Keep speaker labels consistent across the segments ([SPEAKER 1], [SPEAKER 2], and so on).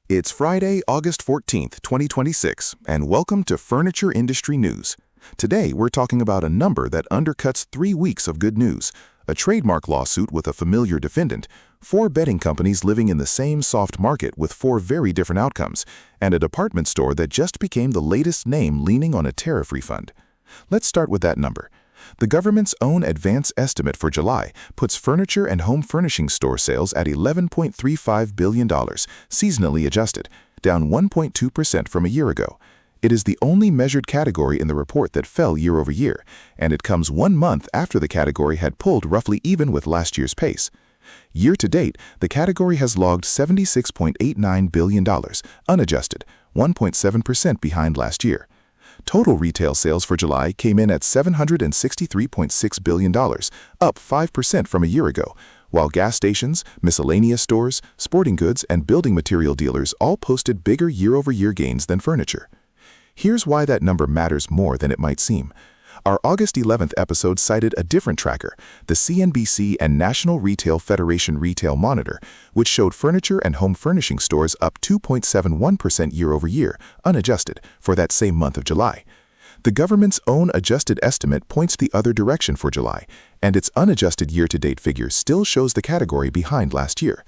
[SPEAKER 1] It's Friday, August 14th, 2026, and welcome to Furniture Industry News. Today, we're talking about a number that undercuts 3 weeks of good news, a trademark lawsuit with a familiar defendant, 4 bedding companies living in the same soft market with 4 very different outcomes, and a department store that just became the latest name leaning on a tariff refund. Let's start with that number. The government's own advance estimate for July puts furniture and home furnishing store sales at $11.35 billion, seasonally adjusted, down 1.2% from a year ago. It is the only measured category in the report that fell year over year, and it comes 1 month after the category had pulled roughly even with last year's pace. Year to date, the category has logged $76.89 billion, unadjusted, 1.7% behind last year. Total retail sales for July came in at $763.6 billion, up 5% from a year ago, while gas stations, miscellaneous stores, sporting goods, and building material dealers all posted bigger year-over-year gains than furniture. Here's why that number matters more than it might seem. Our August 11th episode cited a different tracker, the CNBC and National Retail Federation Retail Monitor, which showed furniture and home furnishing stores up 2.71% year-over-year, unadjusted, for that same month of July. The government's own adjusted estimate points the other direction for July, and its unadjusted year-to-date figure still shows the category behind last year.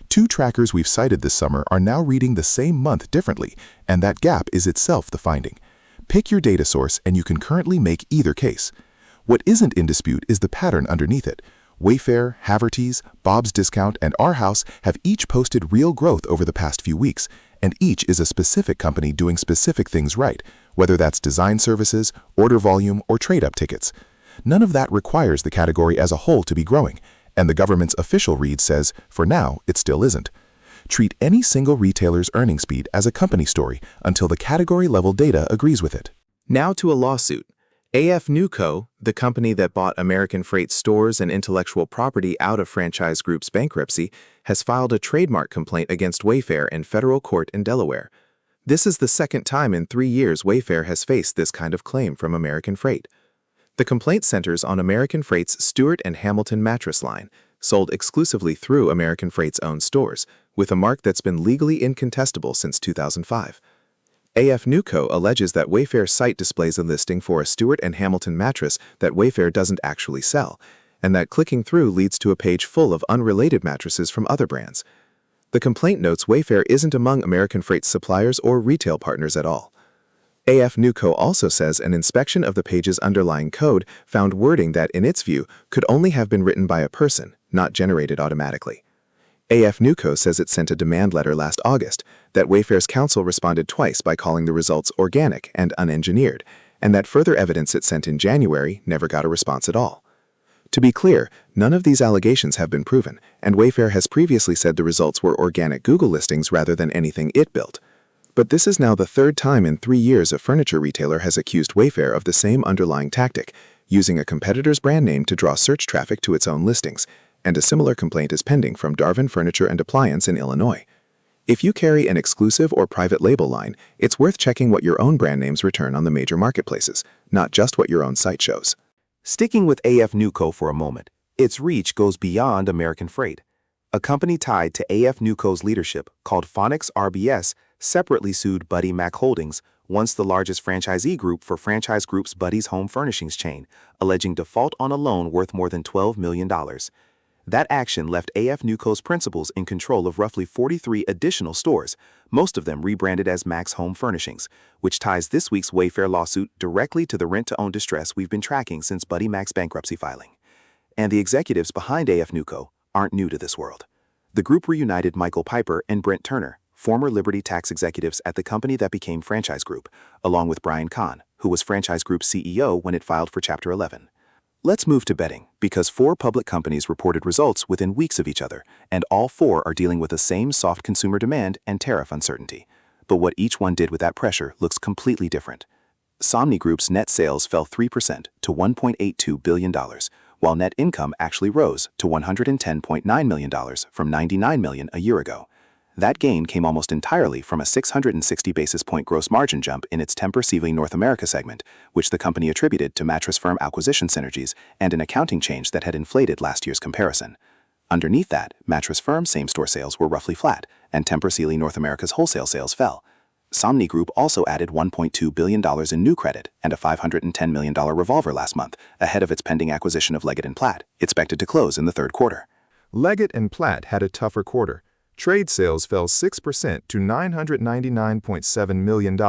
[SPEAKER 1] 2 trackers we've cited this summer are now reading the same month differently, and that gap is itself the finding. Pick your data source and you can currently make either case. What isn't in dispute is the pattern underneath it. Wayfair, Haverty's, Bob's Discount, and Our House have each posted real growth over the past few weeks, and each is a specific company doing specific things right, whether that's design services, order volume, or trade-up tickets. None of that requires the category as a whole to be growing, and the government's official read says, for now, it still isn't. Treat any single retailer's earnings beat as a company story until the category-level data agrees with it.
[SPEAKER 2] Now to a lawsuit. AF Newco, the company that bought American Freight stores and intellectual property out of Franchise Group's bankruptcy, has filed a trademark complaint against Wayfair in federal court in Delaware. This is the second time in 3 years Wayfair has faced this kind of claim from American Freight. The complaint centers on American Freight's Stewart and Hamilton mattress line, sold exclusively through American Freight's own stores, with a mark that's been legally incontestable since 2005. AF Newco alleges that Wayfair's site displays a listing for a Stewart and Hamilton mattress that Wayfair doesn't actually sell, and that clicking through leads to a page full of unrelated mattresses from other brands. The complaint notes Wayfair isn't among American Freight's suppliers or retail partners at all. AF Newco also says an inspection of the page's underlying code found wording that, in its view, could only have been written by a person, not generated automatically. AF Newco says it sent a demand letter last August, that Wayfair's counsel responded twice by calling the results organic and unengineered, and that further evidence it sent in January never got a response at all. To be clear, none of these allegations have been proven, and Wayfair has previously said the results were organic Google listings rather than anything it built. But this is now the 3rd time in 3 years a furniture retailer has accused Wayfair of the same underlying tactic, using a competitor's brand name to draw search traffic to its own listings, and a similar complaint is pending from Darvin Furniture and Appliance in Illinois. If you carry an exclusive or private label line, it's worth checking what your own brand names return on the major marketplaces, not just what your own site shows.
[SPEAKER 3] Sticking with AF Newco for a moment, its reach goes beyond American Freight. A company tied to AF Newco's leadership, called Phonics RBS, separately sued Buddy Mac Holdings, once the largest franchisee group for Franchise Group's Buddy's Home Furnishings chain, alleging default on a loan worth more than $12 million. That action left AF Newco's principals in control of roughly 43 additional stores, most of them rebranded as Mac's Home Furnishings, which ties this week's Wayfair lawsuit directly to the rent-to-own distress we've been tracking since Buddy Mac's bankruptcy filing. And the executives behind AF Newco aren't new to this world. The group reunited Michael Piper and Brent Turner, former Liberty Tax executives at the company that became Franchise Group, along with Brian Kahn, who was Franchise Group's CEO when it filed for Chapter 11. Let's move to bedding, because 4 public companies reported results within weeks of each other, and all 4 are dealing with the same soft consumer demand and tariff uncertainty. But what each one did with that pressure looks completely different. Somni Group's net sales fell 3% to $1.82 billion, while net income actually rose to $110.9 million from $99 million a year ago. That gain came almost entirely from a 660 basis point gross margin jump in its Tempur-Sealy North America segment, which the company attributed to Mattress Firm acquisition synergies and an accounting change that had inflated last year's comparison. Underneath that, Mattress Firm same-store sales were roughly flat, and Tempur Sealy North America's wholesale sales fell. Somni Group also added $1.2 billion in new credit and a $510 million revolver last month, ahead of its pending acquisition of Leggett & Platt, expected to close in the third quarter.
[SPEAKER 1] Leggett & Platt had a tougher quarter. Trade sales fell 6% to $999.7 million,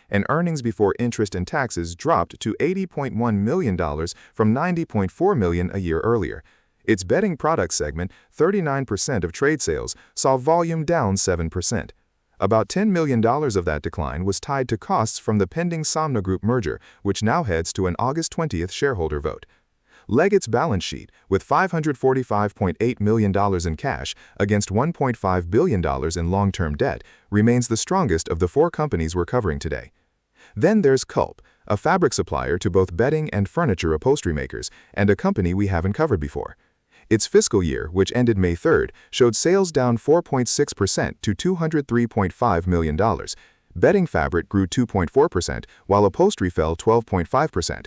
[SPEAKER 1] and earnings before interest and taxes dropped to $80.1 million from $90.4 million a year earlier. Its bedding product segment, 39% of trade sales, saw volume down 7%. About $10 million of that decline was tied to costs from the pending Somni Group merger, which now heads to an August 20th shareholder vote. Leggett's balance sheet, with $545.8 million in cash against $1.5 billion in long-term debt, remains the strongest of the four companies we're covering today. Then there's Culp, a fabric supplier to both bedding and furniture upholstery makers, and a company we haven't covered before. Its fiscal year, which ended May 3rd, showed sales down 4.6% to $203.5 million. Bedding fabric grew 2.4%, while upholstery fell 12.5%.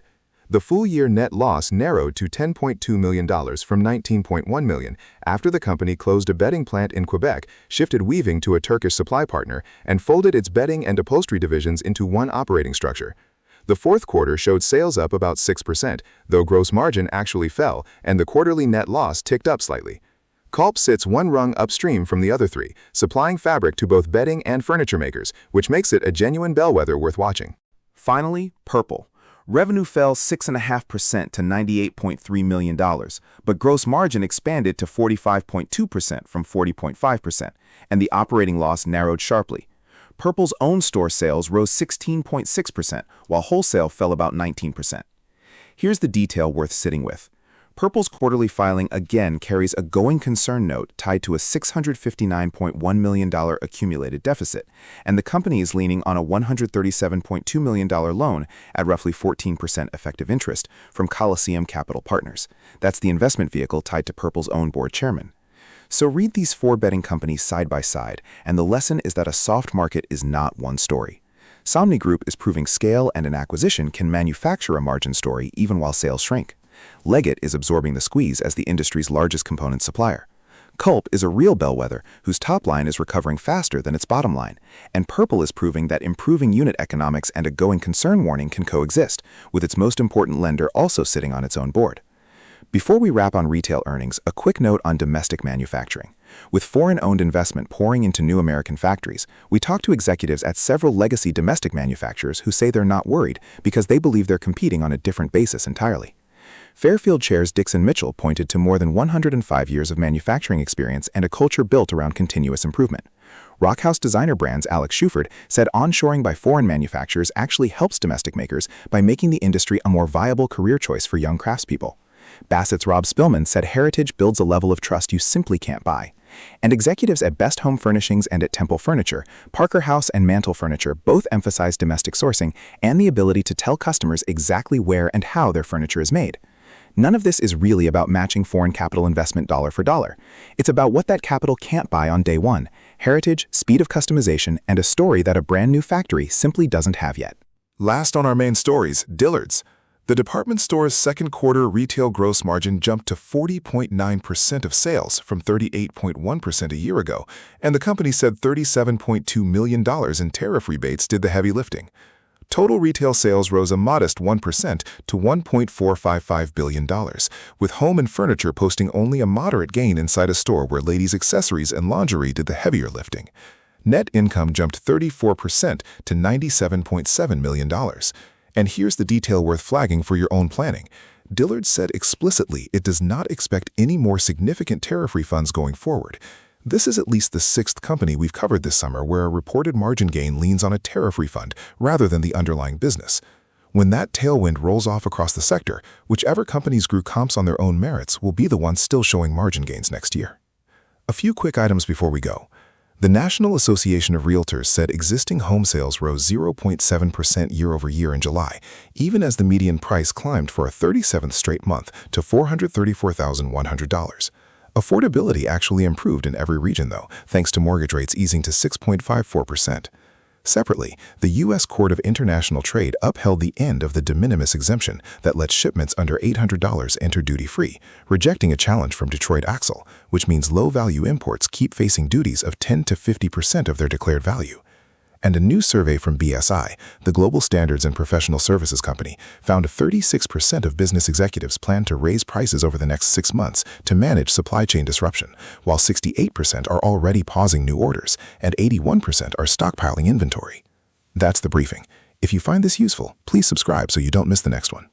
[SPEAKER 1] The full-year net loss narrowed to $10.2 million from $19.1 million after the company closed a bedding plant in Quebec, shifted weaving to a Turkish supply partner, and folded its bedding and upholstery divisions into one operating structure. The fourth quarter showed sales up about 6%, though gross margin actually fell, and the quarterly net loss ticked up slightly. Culp sits one rung upstream from the other three, supplying fabric to both bedding and furniture makers, which makes it a genuine bellwether worth watching.
[SPEAKER 3] Finally, Purple. Revenue fell 6.5% to $98.3 million, but gross margin expanded to 45.2% from 40.5%, and the operating loss narrowed sharply. Purple's own store sales rose 16.6%, while wholesale fell about 19%. Here's the detail worth sitting with. Purple's quarterly filing again carries a going concern note tied to a $659.1 million accumulated deficit, and the company is leaning on a $137.2 million loan at roughly 14% effective interest from Coliseum Capital Partners. That's the investment vehicle tied to Purple's own board chairman. So read these four bedding companies side by side, and the lesson is that a soft market is not one story. Somni Group is proving scale and an acquisition can manufacture a margin story even while sales shrink. Leggett is absorbing the squeeze as the industry's largest component supplier. Culp is a real bellwether whose top line is recovering faster than its bottom line, and Purple is proving that improving unit economics and a going concern warning can coexist, with its most important lender also sitting on its own board. Before we wrap on retail earnings, a quick note on domestic manufacturing. With foreign-owned investment pouring into new American factories, we talked to executives at several legacy domestic manufacturers who say they're not worried because they believe they're competing on a different basis entirely. Fairfield Chair's Dixon Mitchell pointed to more than 105 years of manufacturing experience and a culture built around continuous improvement. Rockhouse Designer Brands' Alex Schuford said onshoring by foreign manufacturers actually helps domestic makers by making the industry a more viable career choice for young craftspeople. Bassett's Rob Spillman said heritage builds a level of trust you simply can't buy. And executives at Best Home Furnishings and at Temple Furniture, Parker House and Mantle Furniture both emphasize domestic sourcing and the ability to tell customers exactly where and how their furniture is made. None of this is really about matching foreign capital investment dollar for dollar. It's about what that capital can't buy on day one: heritage, speed of customization, and a story that a brand new factory simply doesn't have yet.
[SPEAKER 1] Last on our main stories, Dillard's. The department store's second quarter retail gross margin jumped to 40.9% of sales from 38.1% a year ago, and the company said $37.2 million in tariff rebates did the heavy lifting. Total retail sales rose a modest 1% to $1.455 billion, with home and furniture posting only a moderate gain inside a store where ladies' accessories and lingerie did the heavier lifting. Net income jumped 34% to $97.7 million. And here's the detail worth flagging for your own planning. Dillard's said explicitly it does not expect any more significant tariff refunds going forward. This is at least the sixth company we've covered this summer where a reported margin gain leans on a tariff refund rather than the underlying business. When that tailwind rolls off across the sector, whichever companies grew comps on their own merits will be the ones still showing margin gains next year. A few quick items before we go. The National Association of Realtors said existing home sales rose 0.7% year-over-year in July, even as the median price climbed for a 37th straight month to $434,100. Affordability actually improved in every region, though, thanks to mortgage rates easing to 6.54%. Separately, the U.S. Court of International Trade upheld the end of the de minimis exemption that lets shipments under $800 enter duty-free, rejecting a challenge from Detroit Axle, which means low-value imports keep facing duties of 10 to 50% of their declared value. And a new survey from BSI, the global standards and professional services company, found 36% of business executives plan to raise prices over the next 6 months to manage supply chain disruption, while 68% are already pausing new orders and 81% are stockpiling inventory. That's the briefing. If you find this useful, please subscribe so you don't miss the next one.